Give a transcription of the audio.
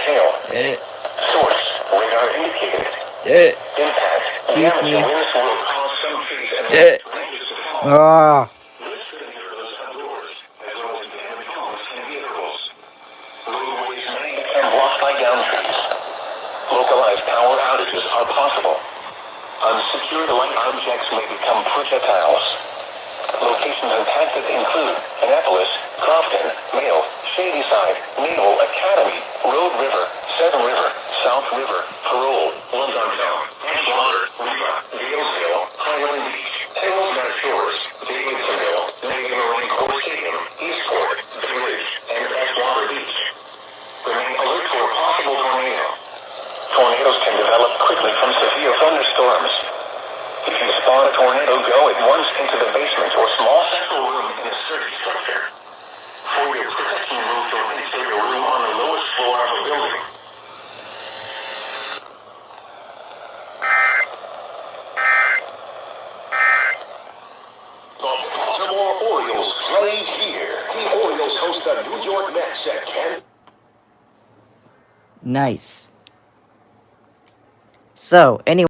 tail. Source, radar indicated. Impact, Excuse me. winds will cause some trees and branches to fall. This could injure those outdoors, as well as damage homes and vehicles. Roadways may become blocked by downed trees. Localized power outages are possible. Unsecured light objects may become projectiles. Locations impacted include Annapolis, Crofton, Mail, Shadyside, Naval Academy, Road River, Seven River, South River, Parole, Londontown, Edgewater, Riva, Galesville, Highland Beach, Taylor's Shores, Davidsonville, Navy Marine Corps Stadium, Eastport, Village, and Edgewater Beach. Remain alert for a possible tornado. Tornadoes can develop quickly from severe thunderstorms. If you spot a tornado, go at once into the basement or small central room in a sturdy structure. For your protection, move to an interior room on the lowest floor of a building. The Baltimore Orioles play here. The Orioles host the New York Mets at Canada. Nice. So, anyway.